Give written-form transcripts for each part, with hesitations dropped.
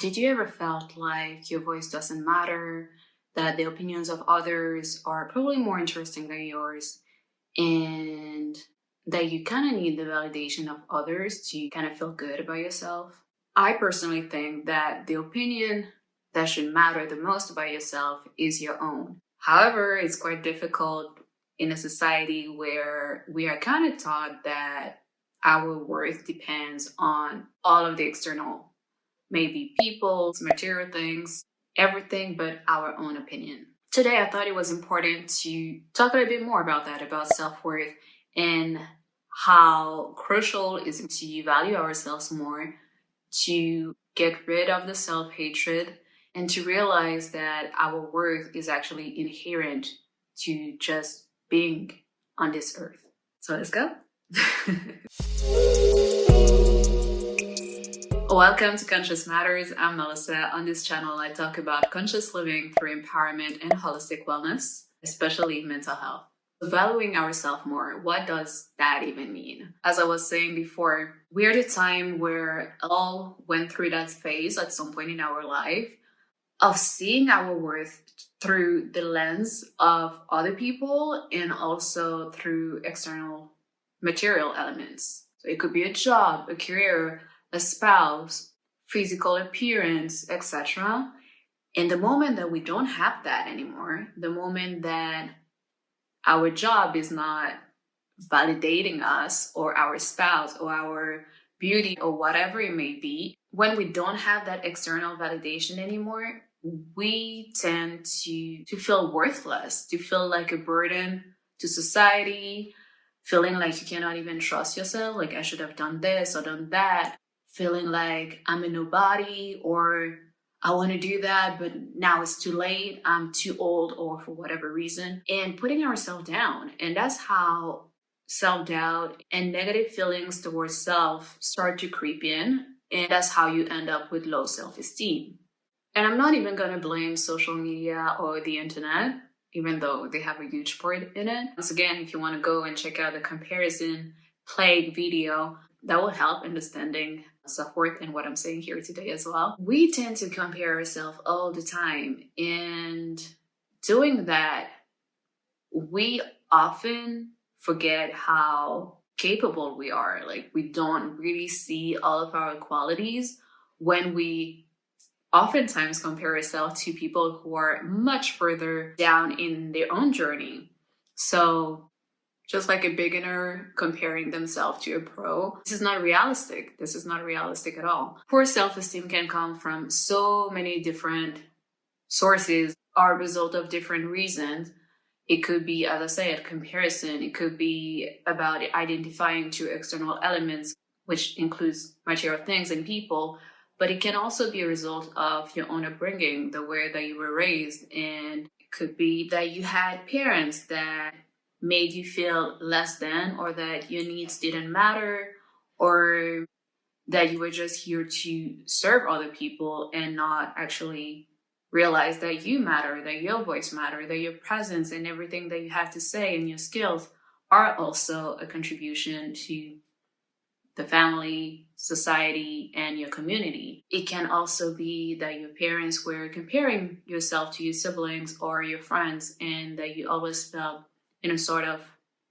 Did you ever felt like your voice doesn't matter, that the opinions of others are probably more interesting than yours, and that you kind of need the validation of others to kind of feel good about yourself? I personally think that the opinion that should matter the most about yourself is your own. However, it's quite difficult in a society where we are kind of taught that our worth depends on all of the external, maybe people, material things, everything but our own opinion. Today, I thought it was important to talk a little bit more about that, about self-worth, and how crucial it is to value ourselves more, to get rid of the self-hatred, and to realize that our worth is actually inherent to just being on this earth. So let's go. Welcome to Conscious Matters. I'm Melissa. On this channel, I talk about conscious living through empowerment and holistic wellness, especially mental health. Valuing ourselves more, what does that even mean? As I was saying before, we're at a time where all went through that phase at some point in our life of seeing our worth through the lens of other people and also through external material elements. So it could be a job, a career, a spouse, physical appearance, etc. And the moment that we don't have that anymore, the moment that our job is not validating us or our spouse or our beauty or whatever it may be, when we don't have that external validation anymore, we tend to feel worthless, to feel like a burden to society, feeling like you cannot even trust yourself, like I should have done this or done that, feeling like I'm a nobody or I want to do that, but now it's too late, I'm too old, or for whatever reason, and putting ourselves down. And that's how self-doubt and negative feelings towards self start to creep in, and that's how you end up with low self-esteem. And I'm not even going to blame social media or the internet, even though they have a huge part in it. Once again, if you want to go and check out the comparison plague video, that will help understanding self-worth and what I'm saying here today as well. We tend to compare ourselves all the time, and doing that, we often forget how capable we are. Like, we don't really see all of our qualities when we oftentimes compare ourselves to people who are much further down in their own journey. So just like a beginner comparing themselves to a pro, this is not realistic. This is not realistic at all. Poor self-esteem can come from so many different sources, are a result of different reasons. It could be, as I said, comparison. It could be about identifying two external elements, which includes material things and people. But it can also be a result of your own upbringing, the way that you were raised. And it could be that you had parents that made you feel less than, or that your needs didn't matter, or that you were just here to serve other people and not actually realize that you matter, that your voice matters, that your presence and everything that you have to say and your skills are also a contribution to the family, society, and your community. It can also be that your parents were comparing yourself to your siblings or your friends, and that you always felt in a sort of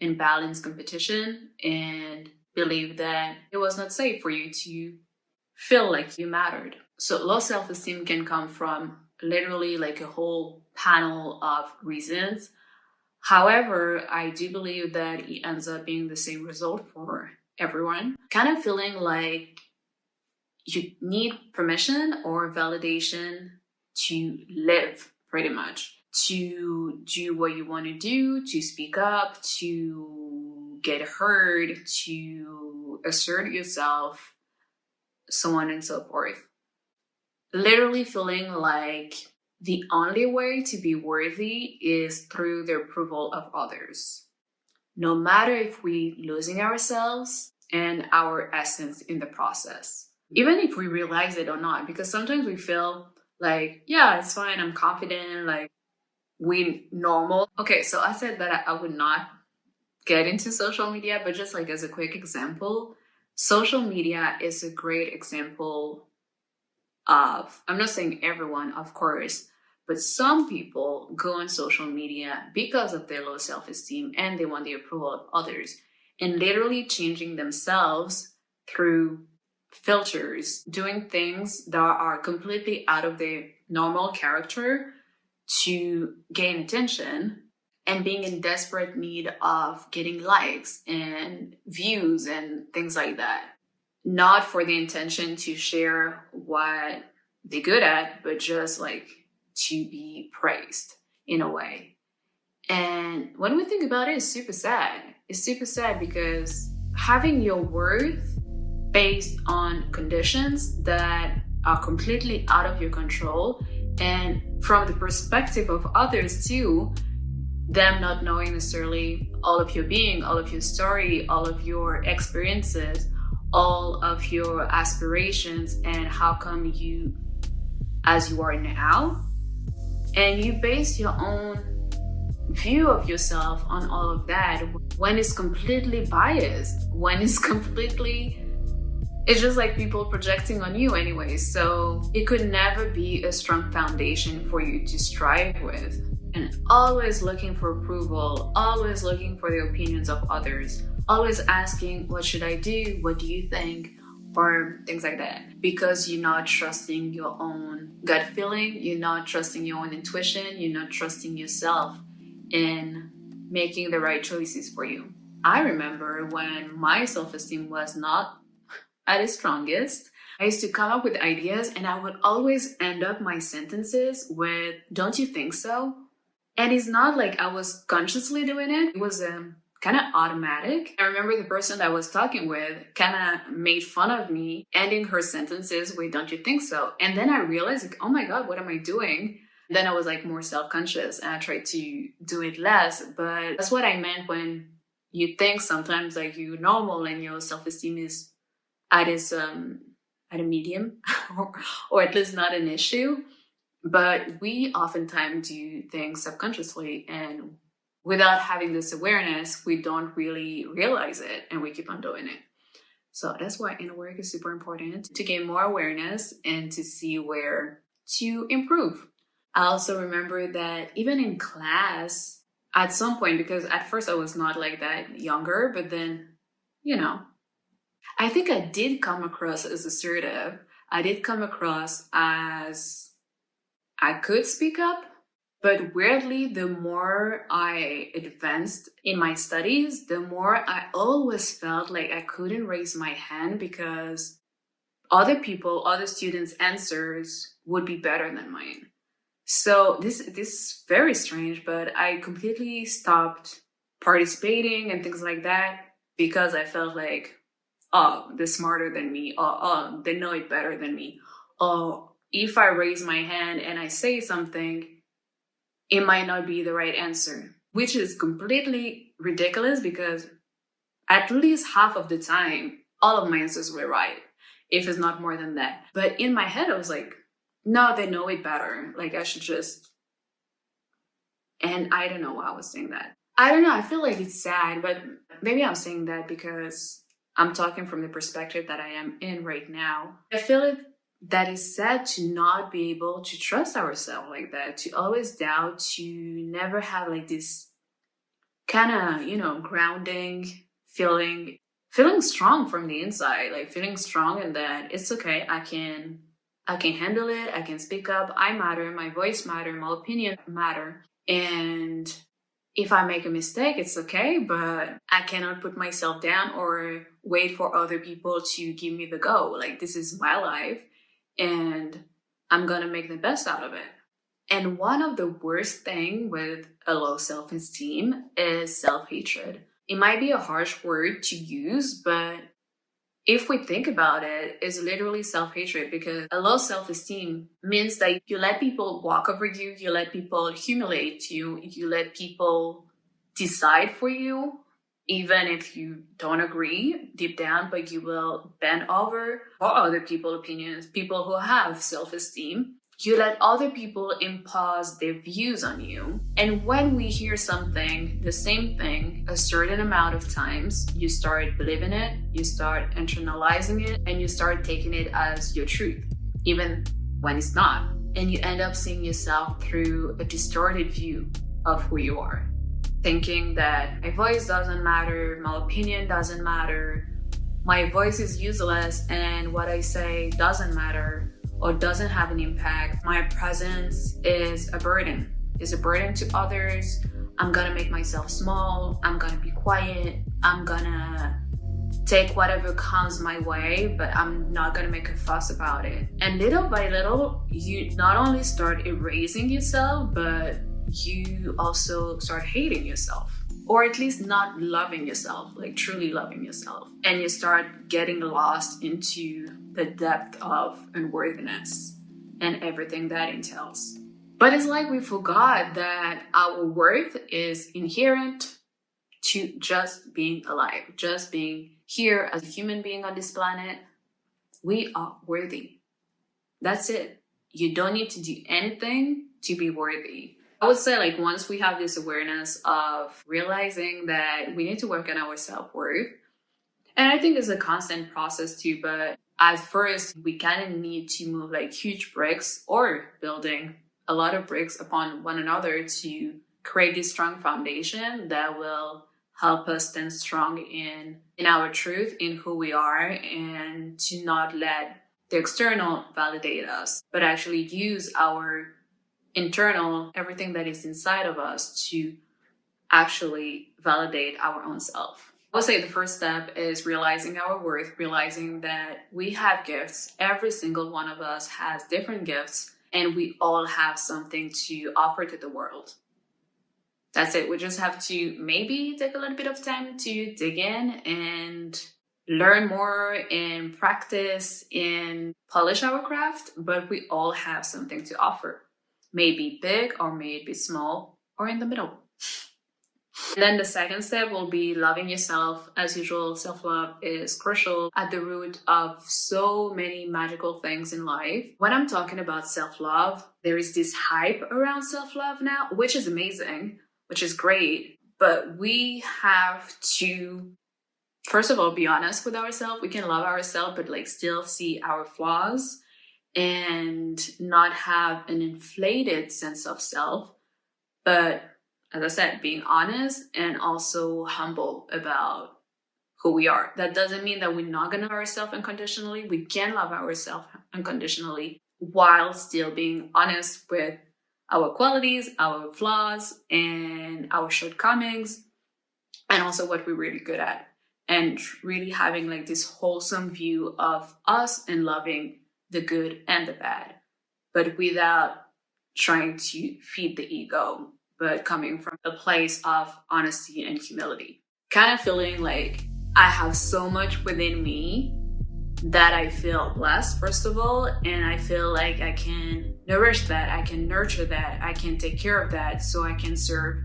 imbalanced competition and believed that it was not safe for you to feel like you mattered. So low self-esteem can come from literally like a whole panel of reasons. However, I do believe that it ends up being the same result for everyone. Kind of feeling like you need permission or validation to live, pretty much. To do what you want to do, to speak up, to get heard, to assert yourself, so on and so forth. Literally feeling like the only way to be worthy is through the approval of others. No matter if we're losing ourselves and our essence in the process. Even if we realize it or not, because sometimes we feel like, yeah, it's fine, I'm confident, like, we normal. Okay, so I said that I would not get into social media, but just like as a quick example, social media is a great example of, I'm not saying everyone, of course, but some people go on social media because of their low self-esteem and they want the approval of others, and literally changing themselves through filters, doing things that are completely out of their normal character to gain attention, and being in desperate need of getting likes and views and things like that. Not for the intention to share what they're good at, but just like to be praised in a way. And when we think about it, it's super sad. It's super sad because having your worth based on conditions that are completely out of your control, and from the perspective of others too, them not knowing necessarily all of your being, all of your story, all of your experiences, all of your aspirations, and how come you as you are now. And you base your own view of yourself on all of that when it's completely biased, when it's just like people projecting on you anyway. So it could never be a strong foundation for you to strive with. And always looking for approval, always looking for the opinions of others, always asking, what should I do? What do you think? Or things like that. Because you're not trusting your own gut feeling, you're not trusting your own intuition, you're not trusting yourself in making the right choices for you. I remember when my self-esteem was not at its strongest, I used to come up with ideas and I would always end up my sentences with, don't you think so? And it's not like I was consciously doing it. It was kind of automatic. I remember the person that I was talking with kind of made fun of me, ending her sentences with, don't you think so? And then I realized, like, oh my God, what am I doing? Then I was like more self-conscious and I tried to do it less. But that's what I meant when you think sometimes like you're normal and your self-esteem is at a medium or at least not an issue. But we oftentimes do things subconsciously, and without having this awareness, we don't really realize it and we keep on doing it. So that's why inner work is super important, to gain more awareness and to see where to improve. I also remember that even in class, at some point, because at first I was not like that younger, but then, I think I did come across as assertive. I did come across as I could speak up, but weirdly, the more I advanced in my studies, the more I always felt like I couldn't raise my hand because other students' answers would be better than mine. So this is very strange, but I completely stopped participating and things like that because I felt like, oh, they're smarter than me, or oh, they know it better than me, or if I raise my hand and I say something, it might not be the right answer, which is completely ridiculous because at least half of the time, all of my answers were right, if it's not more than that. But in my head, I was like, no, they know it better. Like I should just, and I don't know why I was saying that. I don't know, I feel like it's sad, but maybe I'm saying that because I'm talking from the perspective that I am in right now. I feel it that is sad to not be able to trust ourselves like that, to always doubt, to never have like this kind of, grounding feeling strong from the inside, like feeling strong and that it's okay, I can handle it, I can speak up, I matter, my voice matter, my opinion matter. And if I make a mistake, it's okay, but I cannot put myself down or wait for other people to give me the go. Like, this is my life and I'm gonna make the best out of it. And one of the worst thing with a low self-esteem is self-hatred. It might be a harsh word to use, but if we think about it, it's literally self-hatred, because a low self-esteem means that you let people walk over you, you let people humiliate you, you let people decide for you, even if you don't agree deep down, but you will bend over for other people's opinions, people who have self-esteem. You let other people impose their views on you. And when we hear something, the same thing, a certain amount of times, you start believing it, you start internalizing it, and you start taking it as your truth, even when it's not. And you end up seeing yourself through a distorted view of who you are, thinking that my voice doesn't matter, my opinion doesn't matter, my voice is useless, and what I say doesn't matter or doesn't have an impact. My presence is a burden to others. I'm gonna make myself small, I'm gonna be quiet, I'm gonna take whatever comes my way, but I'm not gonna make a fuss about it. And little by little, you not only start erasing yourself, but you also start hating yourself, or at least not loving yourself, like truly loving yourself. And you start getting lost into the depth of unworthiness and everything that entails. But it's like we forgot that our worth is inherent to just being alive, just being here as a human being on this planet. We are worthy. That's it. You don't need to do anything to be worthy. I would say, like, once we have this awareness of realizing that we need to work on our self-worth, and I think it's a constant process too, but at first we kind of need to move like huge bricks, or building a lot of bricks upon one another to create this strong foundation that will help us stand strong in our truth, in who we are, and to not let the external validate us, but actually use our internal, everything that is inside of us, to actually validate our own self. I would say the first step is realizing our worth, realizing that we have gifts. Every single one of us has different gifts, and we all have something to offer to the world. That's it. We just have to maybe take a little bit of time to dig in and learn more and practice and polish our craft, but we all have something to offer. Maybe big, or maybe small, or in the middle. And then the second step will be loving yourself. As usual, self-love is crucial, at the root of so many magical things in life. When I'm talking about self-love, there is this hype around self-love now, which is amazing, which is great, but we have to, first of all, be honest with ourselves. We can love ourselves, but like still see our flaws and not have an inflated sense of self. But as I said, being honest and also humble about who we are. That doesn't mean that we're not gonna love ourselves unconditionally. We can love ourselves unconditionally while still being honest with our qualities, our flaws, and our shortcomings, and also what we're really good at. And really having like this wholesome view of us and loving the good and the bad, but without trying to feed the ego, but coming from a place of honesty and humility. Kind of feeling like I have so much within me that I feel blessed, first of all, and I feel like I can nourish that, I can nurture that, I can take care of that, so I can serve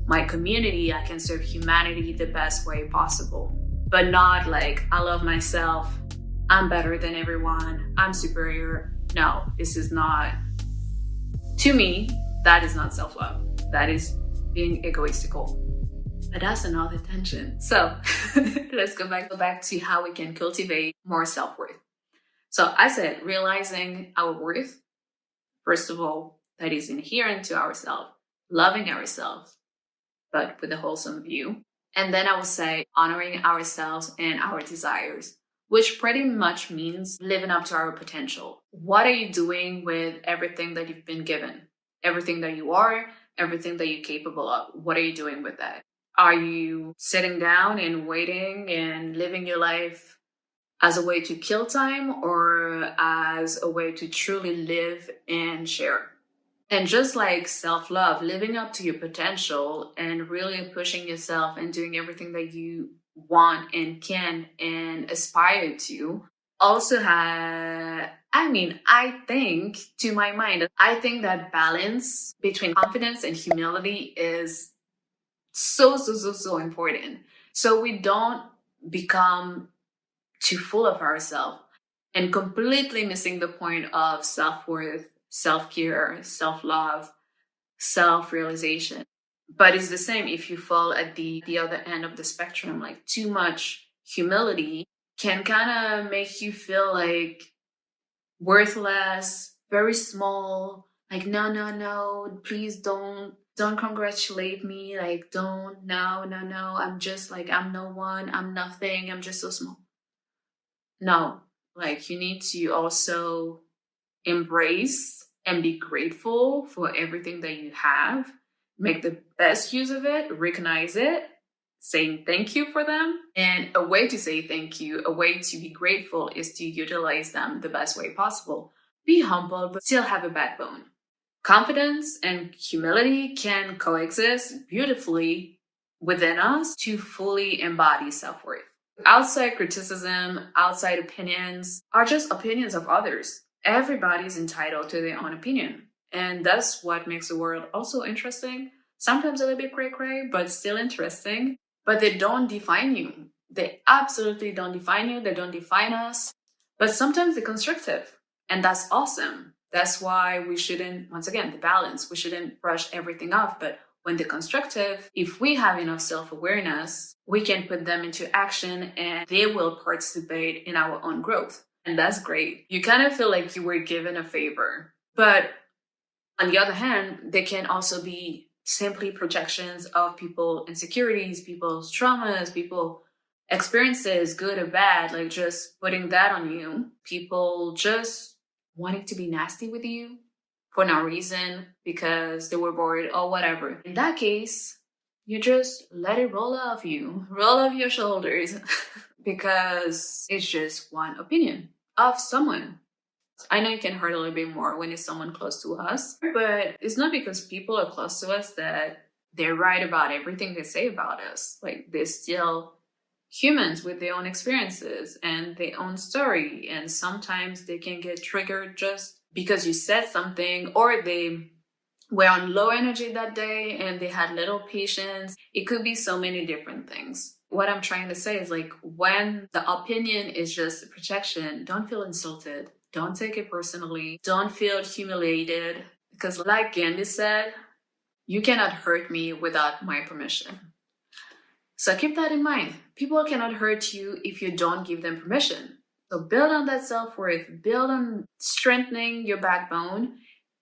my community, I can serve humanity the best way possible. But not like, I love myself, I'm better than everyone, I'm superior. No, this is not, to me, that is not self-love. That is being egoistical. But that's another tension. So let's go back to how we can cultivate more self-worth. So I said, realizing our worth, first of all, that is inherent to ourselves, loving ourselves, but with a wholesome view. And then I would say honoring ourselves and our desires, which pretty much means living up to our potential. What are you doing with everything that you've been given? Everything that you are, everything that you're capable of. What are you doing with that? Are you sitting down and waiting and living your life as a way to kill time, or as a way to truly live and share? And just like self-love, living up to your potential and really pushing yourself and doing everything that you want and can and aspire to, also I think, to my mind, I think that balance between confidence and humility is so important. So we don't become too full of ourselves and completely missing the point of self-worth, self-care, self-love, self-realization. But it's the same if you fall at the other end of the spectrum. Like, too much humility can kind of make you feel like worthless, very small, like, no, please don't congratulate me, like, no, I'm just like, I'm no one, I'm nothing, I'm just so small. No, like, you need to also embrace and be grateful for everything that you have, make the best use of it, recognize it, saying thank you for them. And a way to say thank you, a way to be grateful, is to utilize them the best way possible. Be humble, but still have a backbone. Confidence and humility can coexist beautifully within us to fully embody self-worth. Outside criticism, outside opinions are just opinions of others. Everybody's entitled to their own opinion. And that's what makes the world also interesting. Sometimes a little bit cray-cray, but still interesting. But they don't define you. They absolutely don't define you. They don't define us. But sometimes they're constructive. And that's awesome. That's why we shouldn't, once again, the balance. We shouldn't brush everything off. But when they're constructive, if we have enough self-awareness, we can put them into action and they will participate in our own growth. And that's great. You kind of feel like you were given a favor. But on the other hand, they can also be simply projections of people's insecurities, people's traumas, people's experiences, good or bad, like just putting that on you. People just wanting to be nasty with you for no reason because they were bored or whatever. In that case, you just let it roll off you, roll off your shoulders because it's just one opinion of someone. I know it can hurt a little bit more when it's someone close to us, but it's not because people are close to us that they're right about everything they say about us. Like, they're still humans with their own experiences and their own story. And sometimes they can get triggered just because you said something, or they were on low energy that day and they had little patience. It could be so many different things. What I'm trying to say is, like, when the opinion is just a projection, don't feel insulted. Don't take it personally. Don't feel humiliated. Because like Gandhi said, you cannot hurt me without my permission. So keep that in mind. People cannot hurt you if you don't give them permission. So build on that self-worth. Build on strengthening your backbone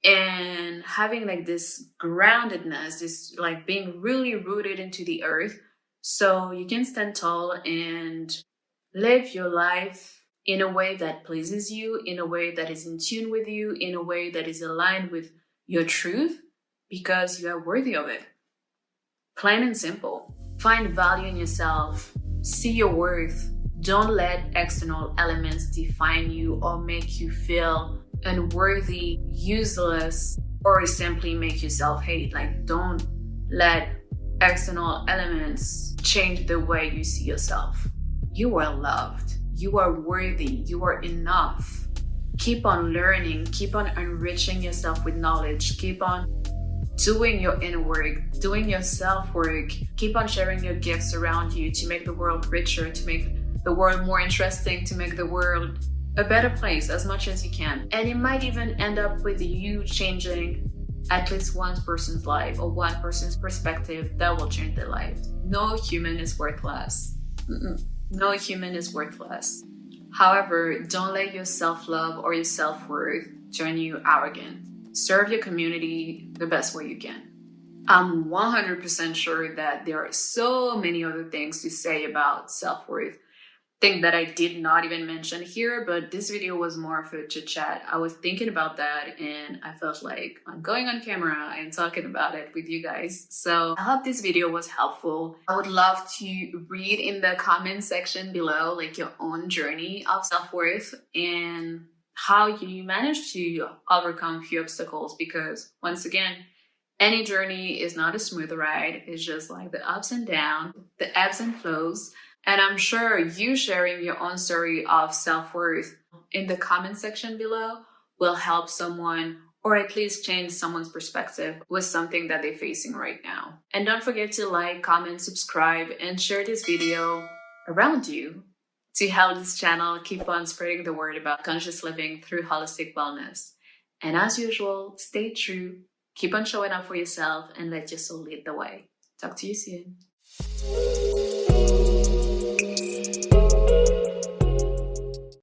and having like this groundedness, this like being really rooted into the earth, so you can stand tall and live your life in a way that pleases you, in a way that is in tune with you, in a way that is aligned with your truth, because you are worthy of it. Plain and simple. Find value in yourself. See your worth. Don't let external elements define you or make you feel unworthy, useless, or simply make you self-hate. Like, don't let external elements change the way you see yourself. You are loved. You are worthy. You are enough. Keep on learning. Keep on enriching yourself with knowledge. Keep on doing your inner work, doing your self-work. Keep on sharing your gifts around you to make the world richer, to make the world more interesting, to make the world a better place as much as you can. And it might even end up with you changing at least one person's life or one person's perspective that will change their life. No human is worthless. No human is worthless. However, don't let your self-love or your self-worth turn you arrogant. Serve your community the best way you can. I'm 100% sure that there are so many other things to say about self-worth, things that I did not even mention here, but this video was more for chit chat. I was thinking about that and I felt like I'm going on camera and talking about it with you guys. So I hope this video was helpful. I would love to read in the comment section below like your own journey of self-worth and how you managed to overcome a few obstacles, because once again, any journey is not a smooth ride. It's just like the ups and downs, the ebbs and flows. And I'm sure you sharing your own story of self-worth in the comment section below will help someone, or at least change someone's perspective with something that they're facing right now. And don't forget to like, comment, subscribe, and share this video around you to help this channel keep on spreading the word about conscious living through holistic wellness. And as usual, stay true, keep on showing up for yourself, and let your soul lead the way. Talk to you soon.